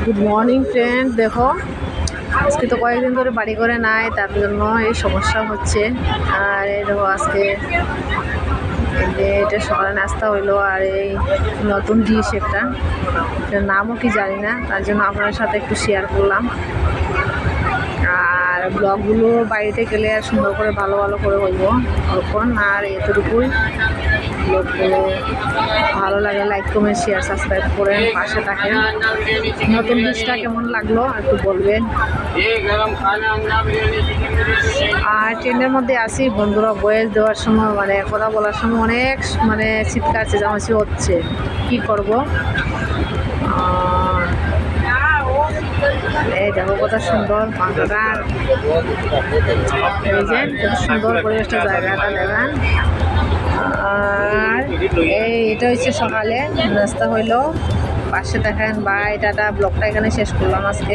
Good morning friend, দেখো আজকে তো কয়েকদিন ধরে বাড়ি করে নাই, তার জন্য এই সমস্যা হচ্ছে। আর এই দেখো আজকে এটা সকালে নাস্তা হইলো, আর এই নতুন ডিশ একটা, এটার নামও কি জানি না, তার জন্য আপনার সাথে একটু শেয়ার করলাম। আর ব্লগগুলো বাড়িতে গেলে আর সুন্দর করে ভালো করে হইব তখন। আর এতটুকুই, ব্লগগুলো ভালো লাগে লাইক কমেন্ট শেয়ার সাবস্ক্রাইব করে পাশে থাকেন। নতুন ডিশটা কেমন লাগলো একটু বলবেন। আর ট্রেনের মধ্যে আসি, বন্ধুরা ভয়েস দেওয়ার সময় মানে কথা বলার সময় অনেক চিৎকার চেঁচামেচি হচ্ছে, কি করব। এই দেখো কত সুন্দর পাহাড়, এই যে কত সুন্দর পরিবেশটা, জায়গাটা দেখেন। আর এটা হচ্ছে সকালে নাস্তা হইলো, পাশে দেখেন। বাই টাটা, ব্লগটা এখানে শেষ করলাম আজকে।